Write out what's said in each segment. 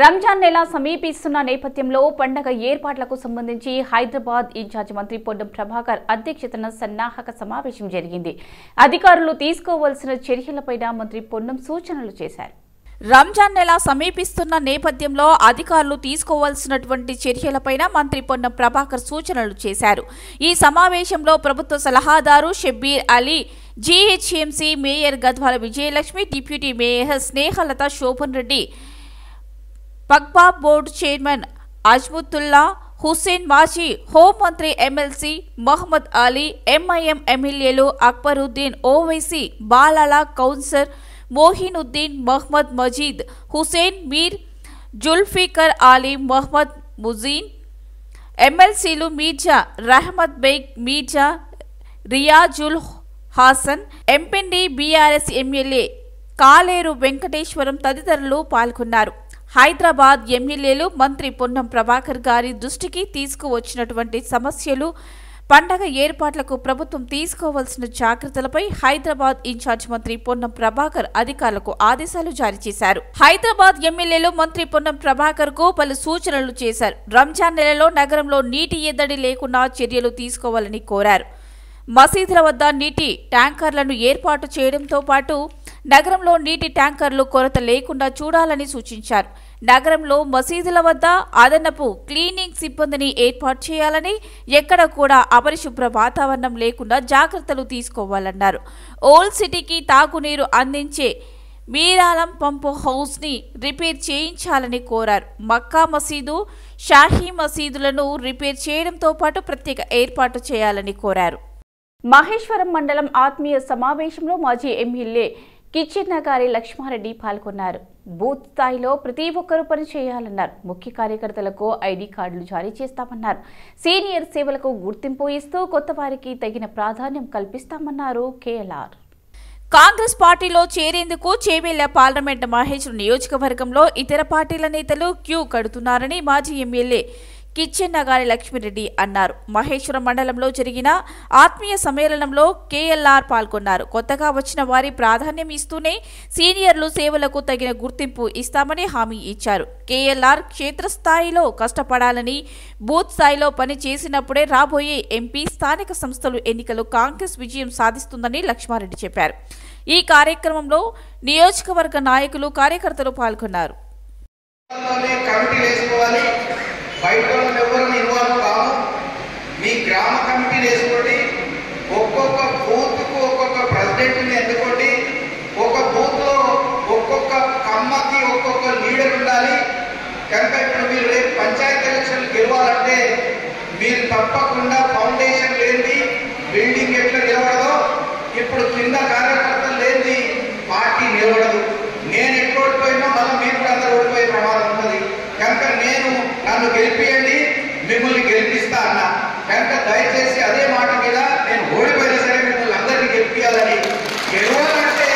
రంజాన్ నెల సమీపిస్తున్న నేపథ్యంలో పండగ ఏర్పాట్లకు సంబంధించి హైదరాబాద్ ఇన్ఛార్జ్ మంత్రి పొన్నం ప్రభాకర్ అధ్యక్షతన సన్నాహక సమావేశం జరిగింది. అధికారులు తీసుకోవాల్సిన చర్యలపై మంత్రి పొన్నం సూచనలు చేశారు. రంజాన్ నెల సమీపిస్తున్న నేపథ్యంలో అధికారులు తీసుకోవాల్సినటువంటి చర్యలపై మంత్రి పొన్నం ప్రభాకర్ సూచనలు చేశారు. ఈ సమావేశంలో ప్రభుత్వ సలహాదారు Shabbir Ali, GHMC mayor Gadwal Vijayalakshmi, deputy mayor Snehalatha, Shobhan Reddy, పక్బా బోర్డు చైర్మన్ అజ్ముతుల్లా, హుస్సేన్, మాజీ హోంమంత్రి ఎమ్మెల్సీ మహమ్మద్ అలీ, ఎంఐఎం ఎమ్మెల్యేలు అక్బరుద్దీన్ ఓవైసీ, బాలాల, కౌన్సర్ మోహినుద్దీన్, మహమ్మద్ మజీద్, హుస్సేన్, మీర్, జుల్ఫికర్ అలీ, మహమ్మద్ ముజీన్, ఎమ్మెల్సీలు మీర్జా రహమత్ బేగ్, మీర్జా రియాజుల్ హాసన్, ఎంపీడీ బీఆర్ఎస్ ఎమ్మెల్యే కాలేరు వెంకటేశ్వరం తదితరులు పాల్గొన్నారు. హైదరాబాద్ ఎమ్మెల్యేలు మంత్రి పొన్నం ప్రభాకర్ గారి దృష్టికి తీసుకువచ్చినటువంటి సమస్యలు, పండగ ఏర్పాట్లకు ప్రభుత్వం తీసుకోవాల్సిన జాగ్రత్తలపై హైదరాబాద్ ఇన్ఛార్జ్ మంత్రి పొన్నం ప్రభాకర్ అధికారులకు ఆదేశాలు జారీ చేశారు. హైదరాబాద్ ఎమ్మెల్యేలు మంత్రి పొన్నం ప్రభాకర్ కు పలు సూచనలు చేశారు. రంజాన్ నెలలో నగరంలో నీటి ఎద్దడి లేకుండా చర్యలు తీసుకోవాలని కోరారు. మసీదుల వద్ద నీటి ట్యాంకర్లను ఏర్పాటు చేయడంతో పాటు నగరంలో నీటి ట్యాంకర్లు కొరత లేకుండా చూడాలని సూచించారు. నగరంలో మసీదుల వద్ద అదనపు క్లీనింగ్ సిబ్బందిని ఏర్పాటు చేయాలని, ఎక్కడ కూడా అపరిశుభ్ర వాతావరణం లేకుండా జాగ్రత్తలు తీసుకోవాలన్నారు. ఓల్డ్ సిటీకి తాగునీరు అందించే మీరాలం పంపు హౌస్ ని రిపేర్ చేయించాలని కోరారు. మక్కా మసీదు, షాహీ మసీదులను రిపేర్ చేయడంతో పాటు ప్రత్యేక ఏర్పాటు చేయాలని కోరారు. మహేశ్వరం మండలం ఆత్మీయ సమావేశంలో మాజీ ఎమ్మెల్యే కిచ్చెన్నగారి లక్ష్మారెడ్డి పాల్గొన్నారు. బూత్ స్థాయిలో ప్రతి ఒక్కరూ పనిచేయాలన్నారు. ముఖ్య కార్యకర్తలకు ఐడి కార్డులు జారీ చేస్తామన్నారు. సీనియర్ సేవలకు గుర్తింపు ఇస్తూ కొత్త వారికి తగిన ప్రాధాన్యం కల్పిస్తామన్నారు కేఎల్ఆర్. కాంగ్రెస్ పార్టీలో చేరేందుకు చేవెళ్ల పార్లమెంట్ మహేశ్వరం నియోజకవర్గంలో ఇతర పార్టీల నేతలు క్యూ కడుతున్నారని మాజీ ఎమ్మెల్యే కిచ్చెన్నగారి లక్ష్మిరెడ్డి అన్నారు. మహేశ్వరం మండలంలో జరిగిన ఆత్మీయ సమ్మేళనంలో కేఎల్ఆర్ పాల్గొన్నారు. కొత్తగా వచ్చిన వారి ప్రాధాన్యం ఇస్తూనే సీనియర్లు సేవలకు తగిన గుర్తింపు ఇస్తామని హామీ ఇచ్చారు. కేఎల్ఆర్ క్షేత్రస్థాయిలో కష్టపడాలని, బూత్ స్థాయిలో పని చేసినప్పుడే రాబోయే ఎంపీ, స్థానిక సంస్థలు ఎన్నికలు కాంగ్రెస్ విజయం సాధిస్తుందని లక్ష్మారెడ్డి చెప్పారు. ఈ కార్యక్రమంలో నియోజకవర్గ నాయకులు, కార్యకర్తలు పాల్గొన్నారు. బయట ఎవరిని ఇన్వాల్వ్ కావు. మీ గ్రామ కమిటీలు వేసుకోండి. ఒక్కొక్క బూత్కు ఒక్కొక్క ప్రెసిడెంట్ని ఎన్నుకోండి. ఒక బూత్లో ఒక్కొక్క కమ్మకి ఒక్కొక్క లీడర్ ఉండాలి. కనుక ఇప్పుడు మీరు రేపు పంచాయతీ ఎలక్షన్లు గెలవాలంటే మీరు తప్పకుండా ఫౌండేషన్ లేని బిల్డింగ్ ఎట్లా నిలబడదో, ఇప్పుడు కింద కార్యకర్తలు లేని పార్టీ నిలబడదు. నేను ఎట్లా ఓడిపోయినా మళ్ళీ మీరు కూడా అందరూ ఓడిపోయే ప్రమాదం ఉన్నది. కనుక నన్ను గెలిపియండి, మిమ్మల్ని గెలిపిస్తా అన్న. కనుక దయచేసి అదే మాట మీద నేను ఓడిపోయినా సరే మిమ్మల్ని అందరినీ గెలిపించాలని. గెలవాలంటే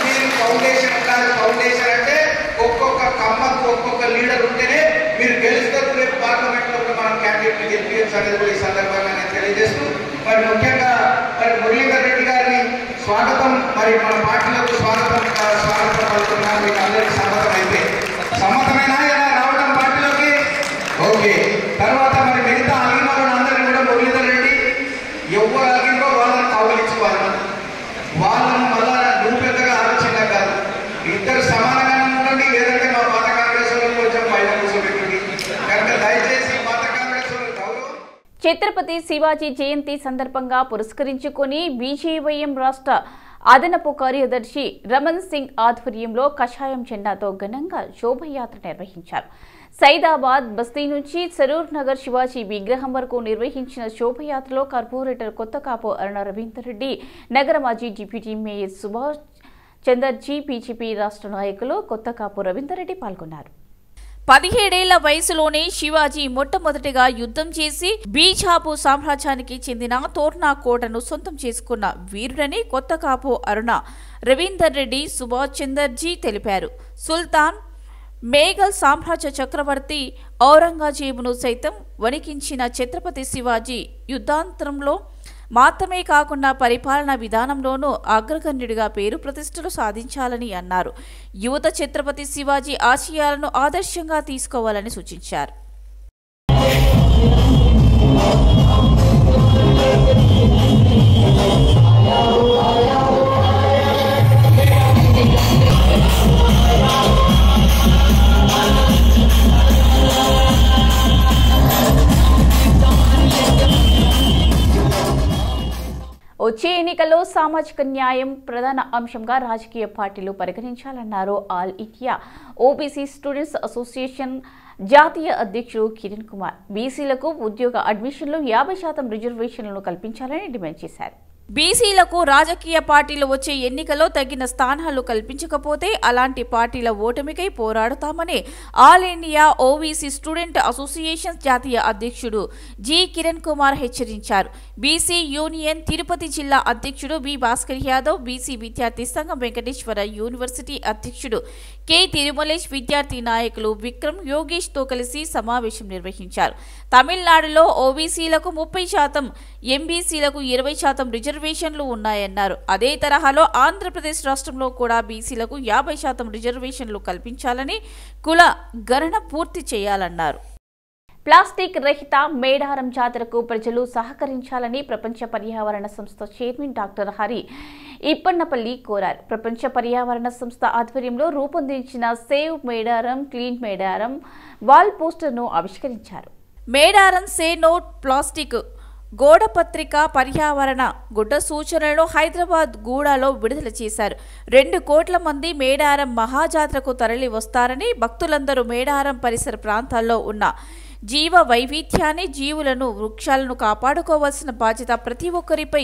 మీరు ఫౌండేషన్ ఉండాలి. ఫౌండేషన్ అంటే ఒక్కొక్క కమ్మకు ఒక్కొక్క లీడర్ ఉంటేనే మీరు గెలుస్తారు. రేపు పార్లమెంట్లో కూడా మనం క్యాండిడేట్ని గెలిపించాలి కూడా ఈ సందర్భంగా నేను తెలియజేస్తూ, మరి ముఖ్యంగా మరి మురళీధర్ రెడ్డి గారిని స్వాగతం, మరి మన పార్టీలకు స్వాగతం పలుకుతున్నాను. మీకు అందరికీ సమ్మతం అయితే సమ్మతమైనా రావడం పార్టీలోకి ఓకే. తర్వాత మరి మిగతా అలిగిన వాళ్ళని అందరినీ కూడా మురళీధర్ రెడ్డి ఎవరు అలిగిందో వాళ్ళని కౌలించుకోవాలి. వాళ్ళని మళ్ళా నువ్వు పెద్దగా ఆలోచన కాదు, ఇద్దరు సమానంగానే ఉండండి. లేదంటే మా పాత కాంగ్రెస్ వాళ్ళు కొంచెం పైన కూర్చోబెట్టండి. కనుక దయచేసి పాత కాంగ్రెస్ వాళ్ళు గౌరవం. ఛత్రపతి శివాజీ జయంతి సందర్భంగా పురస్కరించుకుని బీజేవైఎం రాష్ట్ర అదనపు కార్యదర్శి రమణ్ సింగ్ ఆధ్వర్యంలో కషాయం జెండాతో ఘనంగా శోభయాత్ర నిర్వహించారు. సైదాబాద్ బస్తీ నుంచి సరూర్ నగర్ శివాజీ విగ్రహం వరకు నిర్వహించిన శోభయాత్రలో కార్పొరేటర్ కొత్తకాపు అరుణ రవీందర్ రెడ్డి, నగర మాజీ deputy mayor Subhash Chanderji, BJP రాష్ట్ర నాయకులు కొత్తకాపు రవీందర్ రెడ్డి పాల్గొన్నారు. 17 ఏళ్ల వయసులోనే శివాజీ మొట్టమొదటిగా యుద్ధం చేసి బీజాపూర్ సామ్రాజ్యానికి చెందిన తోర్నా కోటను సొంతం చేసుకున్న వీరుడని కొత్తకాపు అరుణ రవీందర్ రెడ్డి, సుభాష్ చందర్జీ తెలిపారు. సుల్తాన్ మేఘల్ సామ్రాజ్య చక్రవర్తి ఔరంగజేబును సైతం వణికించిన ఛత్రపతి శివాజీ యుద్ధాంతరంలో మాత్రమే కాకుండా పరిపాలనా విధానంలోనూ అగ్రగణ్యుడిగా పేరు ప్రతిష్టలు సాధించాలని అన్నారు. యువత ఛత్రపతి శివాజీ ఆశయాలను ఆదర్శంగా తీసుకోవాలని సూచించారు. వచ్చే ఎన్నికల్లో సామాజిక న్యాయం ప్రధాన అంశంగా రాజకీయ పార్టీలు పరిగణించాలన్నారు all India OBC students association జాతీయ అధ్యక్షుడు కిరణ్ కుమార్. బీసీలకు ఉద్యోగ అడ్మిషన్లో 50% రిజర్వేషన్లను కల్పించాలని డిమాండ్ చేశారు. బీసీలకు రాజకీయ పార్టీలు వచ్చే ఎన్నికల్లో తగిన స్థానాలు కల్పించకపోతే అలాంటి పార్టీల ఓటమికై పోరాడుతామని all India OBC student association జాతీయ అధ్యక్షుడు జి కిరణ్ కుమార్ హెచ్చరించారు. బీసీ యూనియన్ తిరుపతి జిల్లా అధ్యక్షుడు బి భాస్కర్ యాదవ్, బీసీ విద్యార్థి సంఘం వెంకటేశ్వర యూనివర్సిటీ అధ్యక్షుడు కె తిరుమలేష్, విద్యార్థి నాయకులు విక్రమ్, యోగేష్ తో కలిసి సమావేశం నిర్వహించారు. తమిళనాడులో ఓబీసీలకు 30%, ఎంబీసీలకు 20% రిజర్వేషన్లు ఉన్నాయన్నారు. అదే తరహాలో ఆంధ్రప్రదేశ్ రాష్ట్రంలో కూడా బీసీలకు 50% రిజర్వేషన్లు కల్పించాలని, కుల గణన పూర్తి చేయాలన్నారు. ప్లాస్టిక్ రహిత మేడారం జాతరకు ప్రజలు సహకరించాలని ప్రపంచ పర్యావరణ సంస్థ చైర్మన్ డాక్టర్ హరి ఇప్పన్నపల్లి కోరారు. ప్రపంచ పర్యావరణ సంస్థ ఆధ్వర్యంలో రూపొందించిన save Medaram, clean Medaram wall పోస్టర్ను ఆవిష్కరించారు. మేడారం సే నోట్ ప్లాస్టిక్ గోడ పత్రిక పర్యావరణ గుడ్డ సూచనలను హైదరాబాద్ గూడాలో విడుదల చేశారు. 2 కోట్ల మంది మేడారం మహాజాతరకు తరలి వస్తారని, భక్తులందరూ మేడారం పరిసర ప్రాంతాల్లో ఉన్న జీవ వైవిధ్యాన్ని, జీవులను, వృక్షాలను కాపాడుకోవాల్సిన బాధ్యత ప్రతి ఒక్కరిపై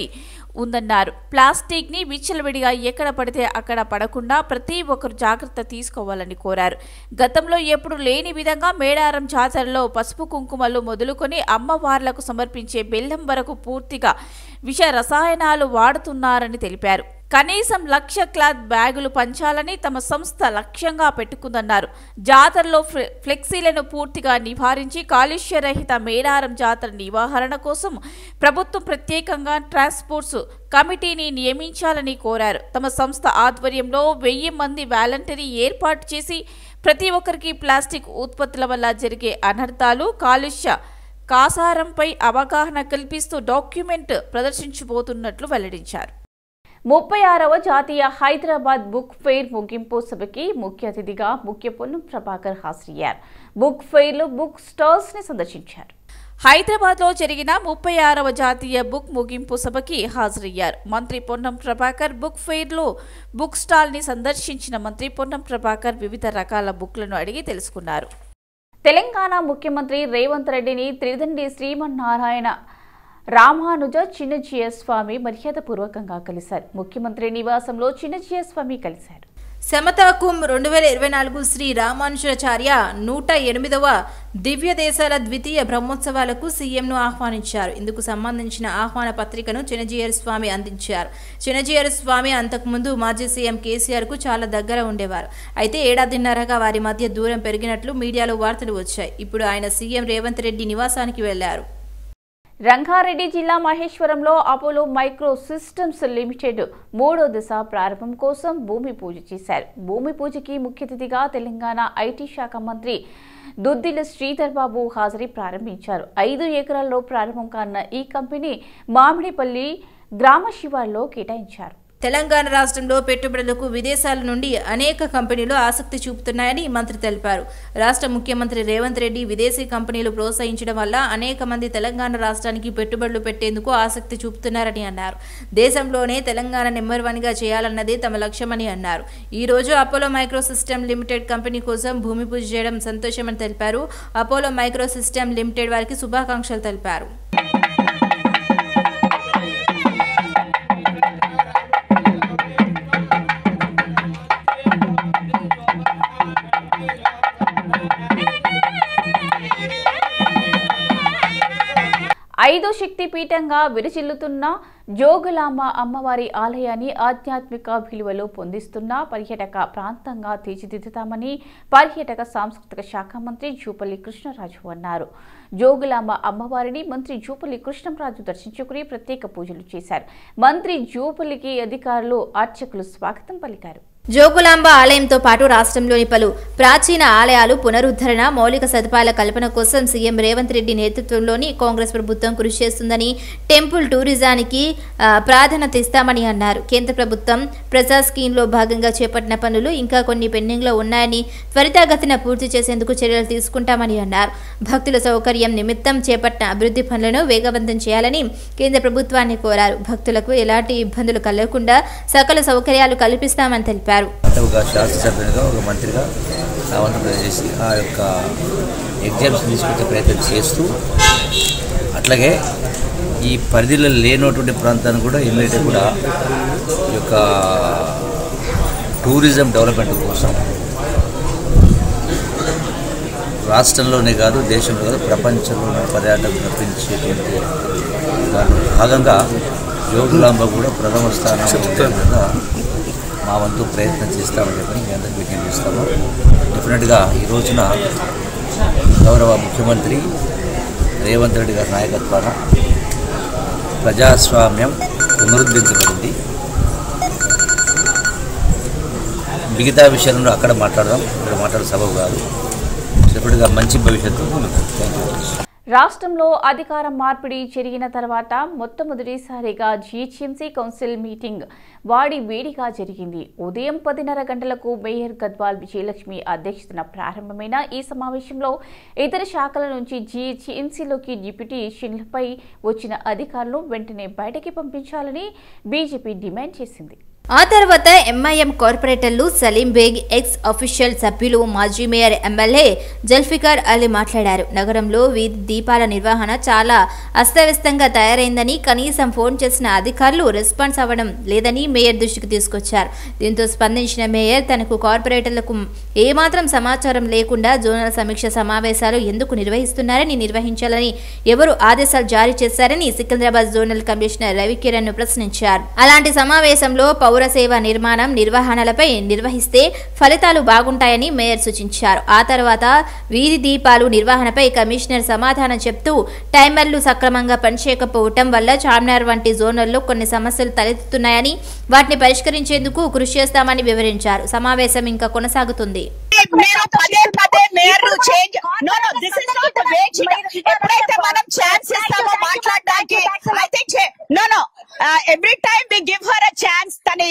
ఉందన్నారు. ప్లాస్టిక్ ని విచ్చలవిడిగా ఎక్కడ పడితే అక్కడ పడకుండా ప్రతి ఒక్కరు జాగ్రత్త తీసుకోవాలని కోరారు. గతంలో ఎప్పుడు లేని విధంగా మేడారం జాతరలో పసుపు కుంకుమలు మొదలుకొని అమ్మవార్లకు సమర్పించే బెల్లం వరకు పూర్తిగా విష రసాయనాలు వాడుతున్నారని తెలిపారు. కనీసం 1,00,000 క్లాత్ బ్యాగులు పంచాలని తమ సంస్థ లక్ష్యంగా పెట్టుకుందన్నారు. జాతరలో ఫ్లెక్సీలను పూర్తిగా నివారించి కాలుష్యరహిత మేడారం జాతర నివారణ కోసం ప్రభుత్వం ప్రత్యేకంగా ట్రాన్స్పోర్ట్స్ కమిటీని నియమించాలని కోరారు. తమ సంస్థ ఆధ్వర్యంలో 1000 మంది వాలంటీర్ ఏర్పాటు చేసి ప్రతి ఒక్కరికి ప్లాస్టిక్ ఉత్పత్తుల వల్ల జరిగే అనర్థాలు, కాలుష్య కాసారంపై అవగాహన కల్పిస్తూ డాక్యుమెంట్ ప్రదర్శించబోతున్నట్లు వెల్లడించారు. 36వ జాతీయ హైదరాబాద్ బుక్ ఫెయిర్ ముగింపు సభకి ముఖ్య అతిథిగా ముఖ్య పొన్నం ప్రభాకర్ హాజరయ్యారు. బుక్ ఫెయిర్లో బుక్ స్టాల్స్ ని సందర్శించారు. హైదరాబాద్లో జరిగిన 36వ జాతీయ బుక్ ముగింపు సభకి హాజరయ్యారు. మంత్రి పొన్నం ప్రభాకర్ బుక్ ఫెయిర్లో బుక్ స్టాల్ ని సందర్శించిన మంత్రి పొన్నం ప్రభాకర్ వివిధ రకాల బుక్లను అడిగి తెలుసుకున్నారు. తెలంగాణ ముఖ్యమంత్రి రేవంత్ రెడ్డిని త్రిదండి శ్రీమన్నారాయణ రామానుజ చిన్నజీయ స్వామి మర్యాదపూర్వకంగా కలిశారు. ముఖ్యమంత్రి నివాసంలో చిన్నజీయ స్వామి కలిశారు. సమతా కుంభ్ 2024 శ్రీ రామానుజాచార్య 108వ దివ్య దేశాల ద్వితీయ బ్రహ్మోత్సవాలకు సీఎంను ఆహ్వానించారు. ఇందుకు సంబంధించిన ఆహ్వాన పత్రికను చిన్నజీయర్ స్వామి అందించారు. చిన్నజీయర్ స్వామి అంతకుముందు మాజీ సీఎం కేసీఆర్కు చాలా దగ్గర ఉండేవారు. అయితే ఏడాదిన్నరగా వారి మధ్య దూరం పెరిగినట్లు మీడియాలో వార్తలు వచ్చాయి. ఇప్పుడు ఆయన సీఎం రేవంత్ రెడ్డి నివాసానికి వెళ్లారు. రంగారెడ్డి జిల్లా మహేశ్వరంలో అపోలో మైక్రో సిస్టమ్స్ లిమిటెడ్ 3వ దశ ప్రారంభం కోసం భూమి పూజ చేశారు. భూమి పూజకి ముఖ్య అతిథిగా తెలంగాణ ఐటీ శాఖ మంత్రి దుద్దిల శ్రీధర్ బాబు హాజరై ప్రారంభించారు. 5 ఎకరాల్లో ప్రారంభం కానున్న ఈ కంపెనీ మామిడిపల్లి గ్రామ శివార్లో కేటాయించారు. తెలంగాణ రాష్ట్రంలో పెట్టుబడులకు విదేశాల నుండి అనేక కంపెనీలు ఆసక్తి చూపుతున్నాయని మంత్రి తెలిపారు. రాష్ట్ర ముఖ్యమంత్రి రేవంత్ రెడ్డి విదేశీ కంపెనీలు ప్రోత్సహించడం వల్ల అనేక మంది తెలంగాణ రాష్ట్రానికి పెట్టుబడులు పెట్టేందుకు ఆసక్తి చూపుతున్నారని అన్నారు. దేశంలోనే తెలంగాణ నెంబర్ 1గా చేయాలన్నదే తమ లక్ష్యమని అన్నారు. ఈ రోజు Apollo micro system limited company కోసం భూమి పూజ చేయడం సంతోషమని తెలిపారు. అపోలో మైక్రో సిస్టమ్ లిమిటెడ్ వారికి శుభాకాంక్షలు తెలిపారు. ఐదో శక్తి పీఠంగా విరచిల్లుతున్న జోగులాంబ అమ్మవారి ఆలయాన్ని ఆధ్యాత్మిక విలువలు పొందిస్తున్న పర్యాటక ప్రాంతంగా తీర్చిదిద్దుతామని పర్యాటక సాంస్కృతిక శాఖ మంత్రి జూపల్లి కృష్ణరాజు అన్నారు. జోగులాంబ అమ్మవారిని మంత్రి జూపల్లి కృష్ణరాజు దర్శించుకుని ప్రత్యేక పూజలు చేశారు. మంత్రి జూపల్లికి అధికారులు, అర్చకులు స్వాగతం పలికారు. జోగులాంబ ఆలయంతో పాటు రాష్ట్రంలోని పలు ప్రాచీన ఆలయాలు పునరుద్ధరణ, మౌలిక సదుపాయాల కల్పన కోసం సీఎం రేవంత్ రెడ్డి నేతృత్వంలోని కాంగ్రెస్ ప్రభుత్వం కృషి చేస్తుందని, టెంపుల్ టూరిజానికి ప్రాధాన్యత ఇస్తామని అన్నారు. కేంద్ర ప్రభుత్వం ప్రజా స్కీమ్లో భాగంగా చేపట్టిన పనులు ఇంకా కొన్ని పెండింగ్లో ఉన్నాయని, త్వరితగతిన పూర్తి చేసేందుకు చర్యలు తీసుకుంటామని అన్నారు. భక్తుల సౌకర్యం నిమిత్తం చేపట్టిన అభివృద్ధి పనులను వేగవంతం చేయాలని కేంద్ర ప్రభుత్వాన్ని కోరారు. భక్తులకు ఎలాంటి ఇబ్బందులు కలగకుండా సకల సౌకర్యాలు కల్పిస్తామని తెలిపారు. ఒక శాసనసభ్యునిగా, ఒక మంత్రిగా నా వంతు చేసి ఆ యొక్క ఎగ్జామ్స్ తీసుకొచ్చే ప్రయత్నం చేస్తూ, అట్లాగే ఈ పరిధిలో లేనటువంటి ప్రాంతాన్ని కూడా ఇమ్మీడియట్గా కూడా ఈ యొక్క టూరిజం డెవలప్మెంట్ కోసం రాష్ట్రంలోనే కాదు, దేశంలో కాదు, ప్రపంచంలో పర్యాటకం రప్పించేటువంటి దానిలో భాగంగా జోగులాంబ కూడా ప్రథమ స్థానంలో మా వంతు ప్రయత్నం చేస్తామని చెప్పి మీ అందరికీ విజ్ఞప్తి చేస్తాము. డెఫినెట్గా ఈ రోజున గౌరవ ముఖ్యమంత్రి రేవంత్ రెడ్డి గారి నాయకత్వాన ప్రజాస్వామ్యం పునరుద్ధరించబడింది. మిగతా విషయాలను అక్కడ మాట్లాడదాం, ఇక్కడ మాట్లాడే సబబు కాదు. డెఫినెట్గా మంచి భవిష్యత్తు. Thank you. రాష్ట్రంలో అధికార మార్పిడి జరిగిన తర్వాత మొట్టమొదటిసారిగా జీహెచ్ఎంసీ కౌన్సిల్ మీటింగ్ వేడిగా జరిగింది. ఉదయం 10:30 గంటలకు మేయర్ గద్వాల్ విజయలక్ష్మి అధ్యక్షతన ప్రారంభమైన ఈ సమావేశంలో ఇతర శాఖల నుంచి జీహెచ్ఎంసీలోకి డిప్యూటేషన్లపై వచ్చిన అధికారులను వెంటనే బయటకి పంపించాలని బీజేపీ డిమాండ్ చేసింది. ఆ తర్వాత ఎంఐఎం కార్పొరేటర్లు సలీం బేగ్, ఎక్స్ అఫీషియల్ సభ్యులు, మాజీ మేయర్ ఎమ్మెల్యే జల్ఫికార్ అలీ మాట్లాడారు. నగరంలో వీధి దీపాల నిర్వహణ చాలా అస్తవ్యస్తంగా తయారైందని, కనీసం ఫోన్ చేసిన అధికారులు రెస్పాన్స్ అవ్వడం లేదని మేయర్ దృష్టికి తీసుకొచ్చారు. దీంతో స్పందించిన మేయర్ తనకు కార్పొరేటర్లకు ఏమాత్రం సమాచారం లేకుండా జోనల్ సమీక్ష సమావేశాలు ఎందుకు నిర్వహించాలని ఎవరు ఆదేశాలు జారీ చేశారని సికింద్రాబాద్ జోనల్ కమిషనర్ రవికిరణ్ ను ప్రశ్నించారు. అలాంటి సమావేశంలో పౌరసేవ నిర్వహణలపై నిర్వహిస్తే ఫలితాలు బాగుంటాయని మేయర్ సూచించారు. ఆ తర్వాత వీధి దీపాలు నిర్వహణపై కమిషనర్ సమాధానం చెప్తూ టైమర్లు సక్రమంగా పనిచేయకపోవటం వల్ల చార్మినార్ వంటి జోన్లలో కొన్ని సమస్యలు తలెత్తుతున్నాయని, వాటిని పరిష్కరించేందుకు కృషి చేస్తామని వివరించారు. సమావేశం ఇంకా కొనసాగుతుంది. Every time we give her a chance, tani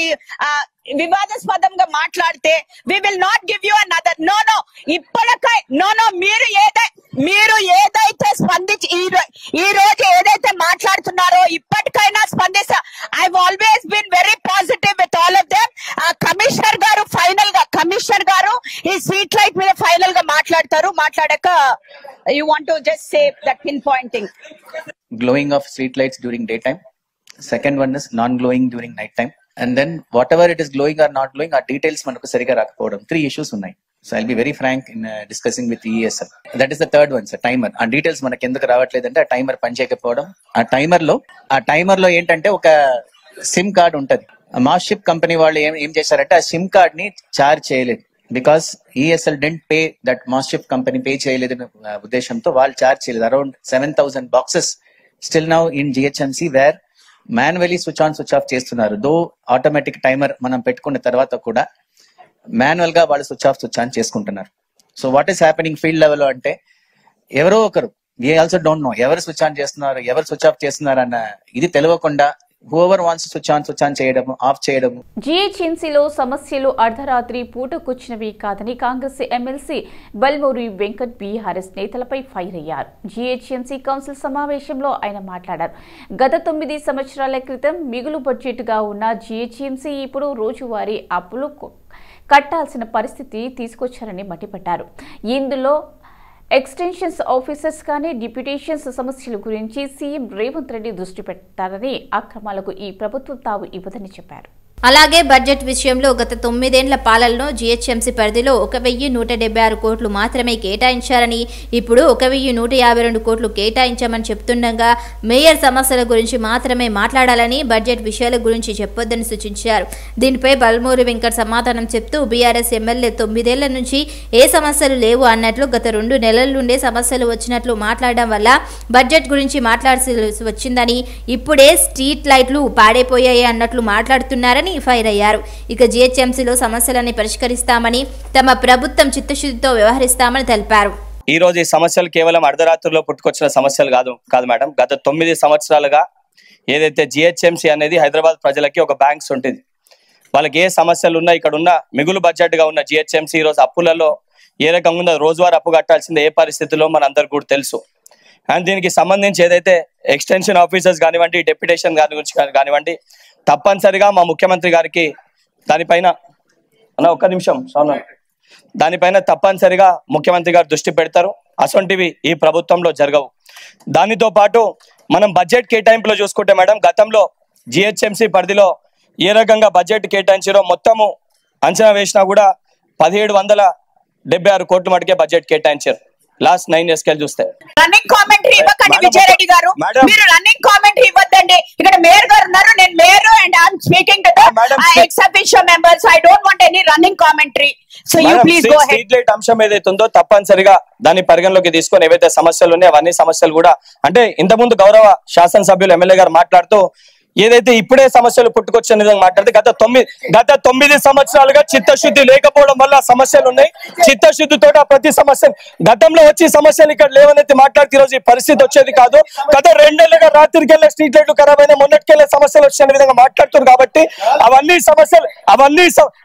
వివాదాస్పదంగా మాట్లాడితే we will not give you another. No ఇప్పటికై మీరు ఏదైతే స్పందించి ఈ రోజు ఏదైతే మాట్లాడుతున్నారో ఇప్పటికైనా స్పందిస్తా. I've always been very positive with all of them. Commissioner గారు ఈ స్ట్రీట్ లైట్ మీద ఫైనల్ గా మాట్లాడాక you want to just say that pinpointing. Glowing of street lights during daytime. Second one is non-glowing during night time. And then whatever it is glowing or not glowing, our details manaku sariga rakapovam. 3 issues unnai. So I'll be very frank in discussing with ESL. That is the third one, sir. Timer. Our details manaku enduku ravatledante aa timer pancheyakapovam. Aa timer lo entante oka SIM card untadi. Mastership company వాళ్ళు ఏం చేశారంటే ఆ SIM card ని charge చేయలేదు. Because ESL didn't pay, that Mastership company pay చేయలేదు ఉద్దేశంతో వాళ్ళు charge చేయలేదు. Around 7,000 boxes still now in GHMC where manually switch on switch off చేస్తున్నారు. దో ఆటోమేటిక్ టైమర్ మనం పెట్టుకున్న తర్వాత కూడా మాన్యువల్ గా వాళ్ళు స్విచ్ ఆఫ్ స్విచ్ ఆన్ చేసుకుంటున్నారు. So what is happening field level అంటే ఎవరో ఒకరు, వి ఆల్సో డోంట్ నో ఎవరు స్విచ్ ఆన్ చేస్తున్నారు, ఎవరు స్విచ్ ఆఫ్ చేస్తున్నారు అన్న ఇది తెలియకుండా whoever wants to switch on చేయడం, ఆఫ్ చేయడం. జీహెచ్ఎంసీలో సమస్యలు అర్ధరాత్రి పూటకొచ్చినవి కాదని కాంగ్రెస్ ఎమ్మెల్సీ బల్మూరి వెంకట్ బీఆర్ఎస్ నేతలపై ఫైర్ అయ్యారు. జీహెచ్ఎంసీ కౌన్సిల్ సమావేశంలో ఆయన మాట్లాడారు. గత 9 సంవత్సరాల క్రితం మిగులు బడ్జెట్ గా ఉన్న జీహెచ్ఎంసీ ఇప్పుడు రోజువారీ అప్పులు కట్టాల్సిన పరిస్థితి తీసుకొచ్చారని మండిపడ్డారు. ఇందులో ఎక్స్టెన్షన్స్ ఆఫీసర్స్ కానీ డిప్యూటేషన్స్ సమస్యల గురించి సీఎం రేవంత్ రెడ్డి దృష్టి పెట్టారని, అక్రమాలకు ఈ ప్రభుత్వం తావు ఇవ్వదని చెప్పారు. అలాగే బడ్జెట్ విషయంలో గత 9 ఏళ్ల పాలనలో జీహెచ్ఎంసీ పరిధిలో 1176 కోట్లు మాత్రమే కేటాయించారని, ఇప్పుడు 1152 కోట్లు కేటాయించామని చెప్తుండగా మేయర్ సమస్యల గురించి మాత్రమే మాట్లాడాలని, బడ్జెట్ విషయాల గురించి చెప్పొద్దని సూచించారు. దీనిపై బల్మూరి వెంకట్ సమాధానం చెప్తూ బీఆర్ఎస్ ఎమ్మెల్యే 9 ఏళ్ల నుంచి ఏ సమస్యలు లేవు అన్నట్లు, గత 2 నెలల నుండే సమస్యలు వచ్చినట్లు మాట్లాడడం వల్ల బడ్జెట్ గురించి మాట్లాడాల్సి వచ్చిందని, ఇప్పుడే స్ట్రీట్ లైట్లు పాడైపోయాయి అన్నట్లు మాట్లాడుతున్నారని ఫైర్ అయ్యారు. ఇక జీహెచ్ఎంసీలో సమస్యలని పరిష్కరిస్తామని, తమ ప్రభుత్వం చిత్తశుద్ధితో వ్యవహరిస్తామని తెలిపారు. ఈ రోజు ఈ సమస్యలు కేవలం అర్ధరాత్రిలో పుట్టుకొచ్చిన సమస్యలు కాదు మేడం. గత 9 సంవత్సరాలుగా ఏదైతే జీహెచ్ఎంసీ అనేది హైదరాబాద్ ప్రజలకి ఒక బ్యాంక్స్ ఉంటుంది. వాళ్ళకి ఏ సమస్యలు ఉన్నా, ఇక్కడ ఉన్న మిగులు బడ్జెట్ గా ఉన్న జీహెచ్ఎంసీ ఈ రోజు అప్పులలో ఏ రకంగా ఉందో, రోజువారీ అప్పు కట్టాల్సిందే ఏ పరిస్థితిలో మన అందరికి కూడా తెలుసు. అండ్ దీనికి సంబంధించి ఏదైతే ఎక్స్టెన్షన్ ఆఫీసర్స్ కానివ్వండి, డెప్యుటేషన్ గురించి కానివ్వండి, తప్పనిసరిగా మా ముఖ్యమంత్రి గారికి దానిపైన ఒక్క నిమిషం దానిపైన తప్పనిసరిగా ముఖ్యమంత్రి గారు దృష్టి పెడతారు. అసొంటివి ఈ ప్రభుత్వంలో జరగవు. దానితో పాటు మనం బడ్జెట్ కేటాయింపులో చూసుకుంటే మేడం, గతంలో జిహెచ్ఎంసీ పరిధిలో ఏ రకంగా బడ్జెట్ కేటాయించారో మొత్తము అంచనా వేసినా కూడా 1776 కోట్ల మటుకే బడ్జెట్ కేటాయించారు లాస్ట్ 9 years కి చూస్తే. రన్నింగ్ కామెంటరీ ఇవ్వకండి విజయరెడ్డి గారు, మీరు రన్నింగ్ కామెంటరీ ఇవ్వద్దండి. ఇక్కడ మేయర్ గారు ఉన్నారు, నేను mayor and I'm speaking to the ex officio members. I don't want any running commentary. So you please go head. Street light అంశం ఏదైతే ఉందో తప్పనిసరిగా దాన్ని పరిగణలోకి తీసుకొని ఏవైతే సమస్యలు ఉన్నాయో అవన్నీ సమస్యలు కూడా, అంటే ఇంతకుముందు గౌరవ శాసనసభ్యులు ఎమ్మెల్యే గారు మాట్లాడుతూ ఏదైతే ఇప్పుడే సమస్యలు పుట్టుకొచ్చే విధంగా మాట్లాడితే గత 9 సంవత్సరాలుగా చిత్తశుద్ధి లేకపోవడం వల్ల సమస్యలు ఉన్నాయి. చిత్తశుద్ధితో ప్రతి సమస్య గతంలో వచ్చి సమస్యలు ఇక్కడ లేవనైతే మాట్లాడితే ఈరోజు ఈ పరిస్థితి వచ్చేది కాదు. గత 2 నెలలుగా రాత్రికి వెళ్ళే స్ట్రీట్ లైట్లు ఖరాబ్ అయినా, మొన్నటికెళ్ళే సమస్యలు వచ్చిన విధంగా మాట్లాడుతున్నారు. కాబట్టి అవన్నీ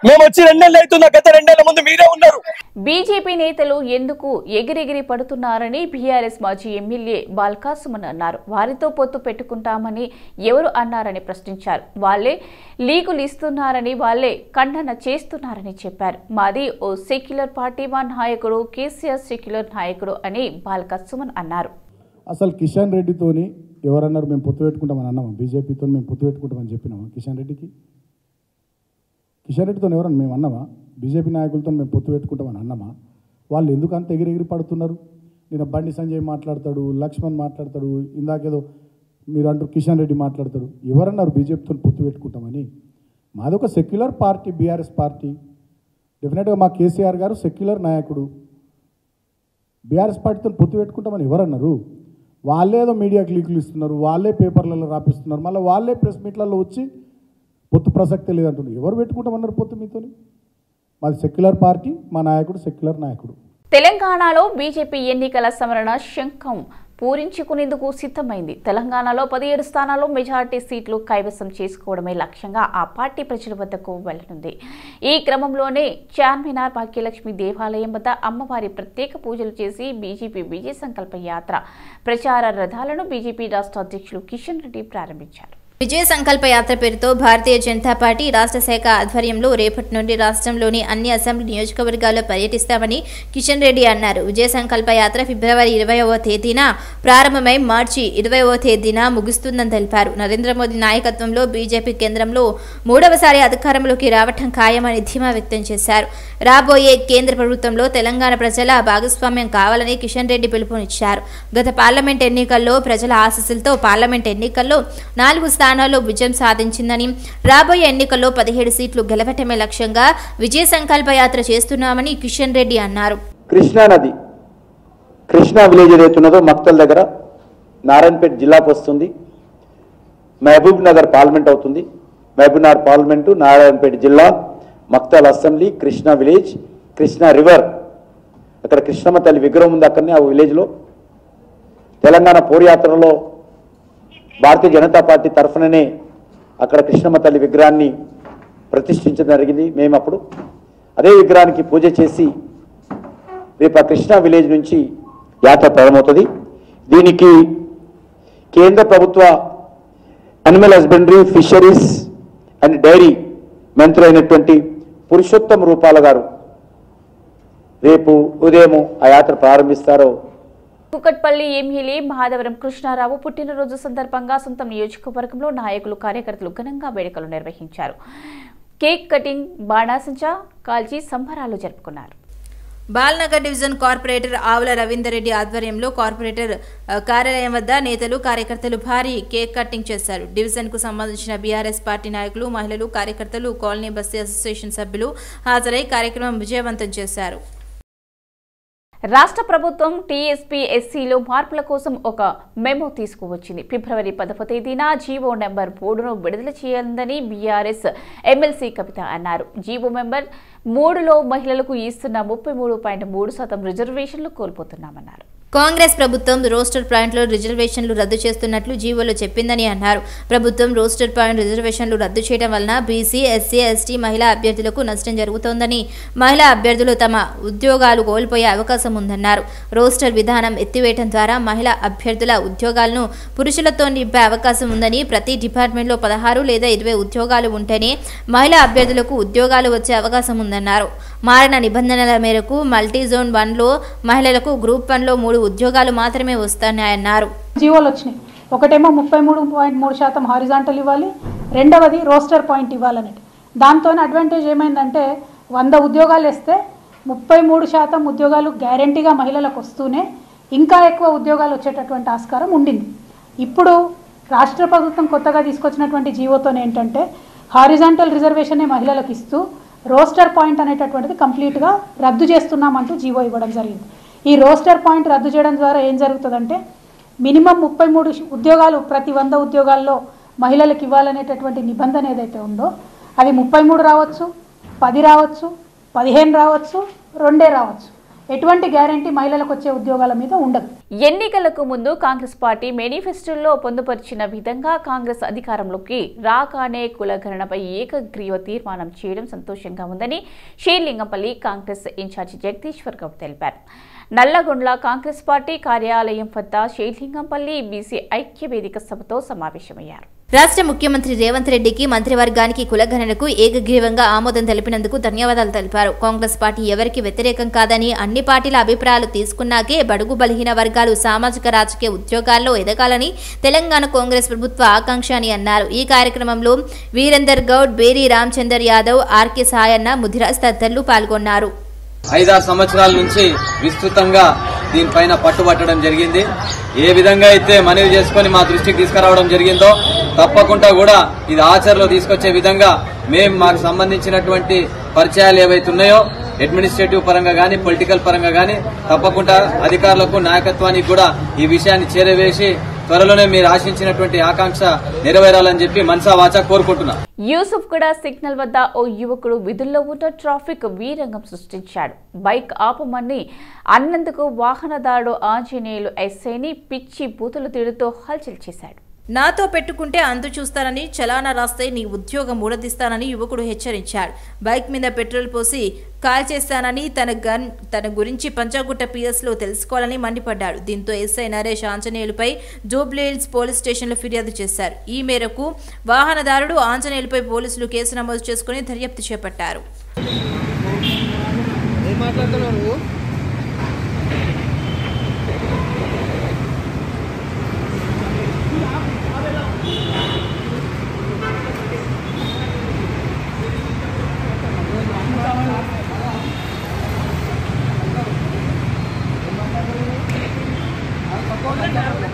మేము వచ్చి 2 నెలలు అవుతుందా? గత 2 నెలల ముందు మీరే ఉన్నారు. బీజేపీ నేతలు ఎందుకు ఎగిరెగిరి పడుతున్నారని బీఆర్ఎస్ మాజీ ఎమ్మెల్యే బాల్కాసుమన్ అన్నారు. వారితో పొత్తు పెట్టుకుంటామని ఎవరు అన్నారని ప్రశ్నించారు. వాళ్లే లీకులు ఇస్తున్నారని, వాళ్లే ఖండన చేస్తున్నారని చెప్పారు. మాది ఓ సెక్యులర్ పార్టీ, మా నాయకుడు కేసీఆర్ సెక్యులర్ నాయకుడు అని బాల్కాసుమన్ అన్నారు. అసలు కిషన్ రెడ్డితోని ఎవరన్నారు మేము పొత్తు పెట్టుకుంటామని అన్నామా? బీజేపీతో మేము పొత్తు పెట్టుకుంటామని చెప్పినామా? కిషన్ రెడ్డితో ఎవరన్నా మేము అన్నామా? బీజేపీ నాయకులతో మేము పొత్తు పెట్టుకుంటామని అన్నామా? వాళ్ళు ఎందుకు అంత ఎగిరెగిరి పడుతున్నారు? నేను బండి సంజయ్ మాట్లాడతాడు, లక్ష్మణ్ మాట్లాడతాడు, ఇందాకేదో మీరు అంటారు కిషన్ రెడ్డి మాట్లాడతాడు. ఎవరన్నారు బీజేపీతో పొత్తు పెట్టుకుంటామని? మాదొక సెక్యులర్ పార్టీ, బీఆర్ఎస్ పార్టీ. డెఫినెట్గా మా కేసీఆర్ గారు సెక్యులర్ నాయకుడు. బీఆర్ఎస్ పార్టీతో పొత్తు పెట్టుకుంటామని ఎవరన్నారు? వాళ్ళేదో మీడియాకి లీకులు ఇస్తున్నారు, వాళ్ళే పేపర్లలో రాపిస్తున్నారు, మళ్ళీ వాళ్ళే ప్రెస్ మీట్లలో వచ్చి పొత్తు ప్రసక్తే లేదంటున్నారు. ఎవరు పెట్టుకుంటామన్నారు పొత్తు మీతోని? మాది సెక్యులర్ పార్టీ, మా నాయకుడు సెక్యులర్ నాయకుడు. తెలంగాణలో బీజేపీ ఎన్నికల సమరణ శంఖం పూరించుకునేందుకు సిద్ధమైంది. తెలంగాణలో 17 స్థానాల్లో మెజారిటీ సీట్లు కైవసం చేసుకోవడమే లక్ష్యంగా ఆ పార్టీ ప్రజల వద్దకు వెళ్లనుంది. ఈ క్రమంలోనే చార్మినార్ భాగ్యలక్ష్మి దేవాలయం వద్ద అమ్మవారి ప్రత్యేక పూజలు చేసి బీజేపీ విజయ సంకల్ప యాత్ర ప్రచార రథాలను బీజేపీ రాష్ట్ర అధ్యక్షులు కిషన్ రెడ్డి ప్రారంభించారు. విజయ సంకల్ప యాత్ర పేరుతో భారతీయ జనతా పార్టీ రాష్ట్ర శాఖ ఆధ్వర్యంలో రేపటి నుండి రాష్ట్రంలోని అన్ని అసెంబ్లీ నియోజకవర్గాల్లో పర్యటిస్తామని కిషన్ రెడ్డి అన్నారు. విజయ సంకల్ప యాత్ర ఫిబ్రవరి 20వ తేదీన ప్రారంభమై మార్చి 20వ తేదీన ముగుస్తుందని తెలిపారు. నరేంద్ర మోదీ నాయకత్వంలో బీజేపీ కేంద్రంలో 3వసారి అధికారంలోకి రావటం ఖాయమని ధీమా వ్యక్తం చేశారు. రాబోయే కేంద్ర ప్రభుత్వంలో తెలంగాణ ప్రజల భాగస్వామ్యం కావాలని కిషన్ రెడ్డి పిలుపునిచ్చారు. గత పార్లమెంట్ ఎన్నికల్లో ప్రజల ఆశీస్సులతో పార్లమెంట్ ఎన్నికల్లో 4 స్థానాల్లో విజయం సాధించిందని, రాబోయే ఎన్నికల్లో 17 సీట్లు గెలవటమే లక్ష్యంగా విజయ సంకల్ప యాత్ర చేస్తున్నామని కిషన్ రెడ్డి అన్నారు. కృష్ణా నది, కృష్ణా విలేజ్ ఏదైతున్నదో మక్తల్ దగ్గర నారాయణపేట జిల్లాకు వస్తుంది. మహబూబ్ నగర్ పార్లమెంట్ అవుతుంది. మహబూబ్ నగర్ పార్లమెంటు, నారాయణపేట జిల్లా, Makthal assembly, Krishna village, Krishna river, అక్కడ కృష్ణమ్మ తల్లి విగ్రహం ఉంది. అక్కడనే ఆ విలేజ్లో తెలంగాణ పోర్యాత్రలో భారతీయ జనతా పార్టీ తరఫుననే అక్కడ కృష్ణమ్మ తల్లి విగ్రహాన్ని ప్రతిష్ఠించడం జరిగింది. మేము అప్పుడు అదే విగ్రహానికి పూజ చేసి రేపు ఆ కృష్ణా విలేజ్ నుంచి యాత్ర ప్రారంభమవుతుంది. దీనికి కేంద్ర ప్రభుత్వ animal husbandry, fisheries and dairy మంత్రి అయినటువంటి పురుషోత్తం రూపాల గారు రేపు ఉదయం ఆ యాత్ర ప్రారంభిస్తారో కుకట్పల్లి ఎమ్మెల్యే మహాదేవరం కృష్ణారావు పుట్టినరోజు సందర్భంగా సొంత నియోజకవర్గంలో నాయకులు కార్యకర్తలు ఘనంగా వేడుకలు నిర్వహించారు. కేక్ కటింగ్, బాణాసంచా కాల్చి సంబరాలు జరుపుకున్నారు. బాల్నగర్ డివిజన్ కార్పొరేటర్ ఆవుల రవీందర్ రెడ్డి ఆధ్వర్యంలో కార్పొరేటర్ కార్యాలయం వద్ద నేతలు కార్యకర్తలు భారీ కేక్ కటింగ్ చేశారు. డివిజన్ కు సంబంధించిన బీఆర్ఎస్ పార్టీ నాయకులు, మహిళలు, కార్యకర్తలు, కాలనీ బస్తీ అసోసియేషన్ సభ్యులు హాజరై కార్యక్రమం విజయవంతం చేశారు. రాష్ట్ర ప్రభుత్వం టీఎస్పీ ఎస్సీలో మార్పుల కోసం ఒక మెమో తీసుకువచ్చింది. ఫిబ్రవరి 10వ తేదీన జీవో నెంబర్ 3ను విడుదల చేయాలని బీఆర్ఎస్ ఎమ్మెల్సీ కవిత అన్నారు. జీవో నెంబర్ 3లో మహిళలకు ఇస్తున్న 33.3% రిజర్వేషన్లు కోల్పోతున్నామన్నారు. కాంగ్రెస్ ప్రభుత్వం రోస్టర్ పాయింట్లో రిజర్వేషన్లు రద్దు చేస్తున్నట్లు జీవోలో చెప్పిందని అన్నారు. ప్రభుత్వం రోస్టర్ పాయింట్ రిజర్వేషన్లు రద్దు చేయడం వలన బీసీ, ఎస్సీ, ఎస్టీ మహిళా అభ్యర్థులకు నష్టం జరుగుతోందని, మహిళా అభ్యర్థులు తమ ఉద్యోగాలు కోల్పోయే అవకాశం ఉందన్నారు. రోస్టర్ విధానం ఎత్తివేయడం ద్వారా మహిళా అభ్యర్థుల ఉద్యోగాలను పురుషులతో నింపే అవకాశం ఉందని, ప్రతి డిపార్ట్మెంట్లో 16 లేదా 20 ఉద్యోగాలు ఉంటేనే మహిళా అభ్యర్థులకు ఉద్యోగాలు వచ్చే అవకాశం ఉందన్నారు. మారిన నిబంధనల మేరకు మల్టీ జోన్ 1లో మహిళలకు, గ్రూప్ 1లో 3 ఉద్యోగాలు మాత్రమే వస్తున్నాయన్నారు. జీవోలు వచ్చినాయి. ఒకటేమో 33.3% హారిజాంటల్ ఇవ్వాలి, రెండవది రోస్టర్ పాయింట్ ఇవ్వాలనేది. దాంతో అడ్వాంటేజ్ ఏమైందంటే 100 ఉద్యోగాలు వేస్తే 33% ఉద్యోగాలు గ్యారంటీగా మహిళలకు వస్తూనే ఇంకా ఎక్కువ ఉద్యోగాలు వచ్చేటటువంటి ఆస్కారం ఉండింది. ఇప్పుడు రాష్ట్ర ప్రభుత్వం కొత్తగా తీసుకొచ్చినటువంటి జీవోతో ఏంటంటే హారిజాంటల్ రిజర్వేషనే మహిళలకు ఇస్తూ రోస్టర్ పాయింట్ అనేటటువంటిది కంప్లీట్గా రద్దు చేస్తున్నామంటూ జీవో ఇవ్వడం జరిగింది. ఈ రోస్టర్ పాయింట్ రద్దు చేయడం ద్వారా ఏం జరుగుతుందంటే మినిమం 33 ఉద్యోగాలు ప్రతి 100 ఉద్యోగాల్లో మహిళలకు ఇవ్వాలనేటటువంటి నిబంధన ఏదైతే ఉందో అది 33 రావచ్చు, 10 రావచ్చు, 15 రావచ్చు, 2 రావచ్చు. ఎటువంటి గ్యారంటీ మహిళలకు వచ్చే ఉద్యోగాల మీద ఉండదు. ఎన్నికలకు ముందు కాంగ్రెస్ పార్టీ మేనిఫెస్టోలో పొందుపరిచిన విధంగా కాంగ్రెస్ అధికారంలోకి రాగానే కులగణనపై ఏకగ్రీవ తీర్మానం చేయడం సంతోషంగా ఉందని షేర్లింగంపల్లి కాంగ్రెస్ ఇన్ఛార్జి జగదీశ్వర్ గౌడ్ తెలిపారు. నల్లగొండ్ల కాంగ్రెస్ పార్టీ కార్యాలయం వద్ద షేర్లింగంపల్లి బీసీ ఐక్య వేదిక సభతో సమావేశమయ్యారు. రాష్ట్ర ముఖ్యమంత్రి రేవంత్ రెడ్డికి, మంత్రివర్గానికి కులగణనకు ఏకగ్రీవంగా ఆమోదం తెలిపినందుకు ధన్యవాదాలు తెలిపారు. కాంగ్రెస్ పార్టీ ఎవరికి వ్యతిరేకం కాదని, అన్ని పార్టీల అభిప్రాయాలు తీసుకున్నాకే బడుగు బలహీన వర్గాలు సామాజిక రాజకీయ ఉద్యోగాల్లో ఎదగాలని తెలంగాణ కాంగ్రెస్ ప్రభుత్వ ఆకాంక్ష అని అన్నారు. ఈ కార్యక్రమంలో వీరేందర్ గౌడ్, బేరీ రామచందర్ యాదవ్, ఆర్కే సాయన్న, ముదిరాజ్ తదితరులు పాల్గొన్నారు. 5-6 సంవత్సరాల నుంచి విస్తృతంగా దీనిపైన పట్టుబట్టడం జరిగింది. ఏ విధంగా అయితే మనవి చేసుకుని మా దృష్టికి తీసుకురావడం జరిగిందో తప్పకుండా కూడా ఇది ఆచరణలో తీసుకొచ్చే విధంగా మేము మాకు సంబంధించినటువంటి పరిచయాలు ఏవైతే ఉన్నాయో అడ్మినిస్ట్రేటివ్ పరంగా గానీ, పొలిటికల్ పరంగా గానీ తప్పకుండా అధికారులకు, నాయకత్వానికి కూడా ఈ విషయాన్ని చేరవేసి త్వరలోనే మీరు ఆశించినటువంటి ఆకాంక్ష నెరవేరాలని చెప్పి మనసా వాచా కోరుకుంటున్నా. యూసుఫ్ కూడా సిగ్నల్ వద్ద ఓ యువకుడు విధుల్లో ఉన్న ట్రాఫిక్ వీరంగం సృష్టించాడు. బైక్ ఆపమని అన్నందుకు వాహనదారుడు ఆంజనేయులు ఎస్ఐని పిచ్చి బూతులు తిడుతూ హల్చల్ చేశాడు. నాతో పెట్టుకుంటే అంతు చూస్తానని, చలానా రాస్తే నీ ఉద్యోగం ఊడదీస్తానని యువకుడు హెచ్చరించాడు. బైక్ మీద పెట్రోల్ పోసి కాల్చేస్తానని, తన గురించి పంచాగుట్ట పిఎస్లో తెలుసుకోవాలని మండిపడ్డాడు. దీంతో ఎస్ఐ నరేష్ ఆంజనేయులపై జూబ్లీహిల్స్ పోలీస్ స్టేషన్లో ఫిర్యాదు చేశారు. ఈ మేరకు వాహనదారుడు ఆంజనేయులపై పోలీసులు కేసు నమోదు చేసుకుని దర్యాప్తు చేపట్టారు. Gracias.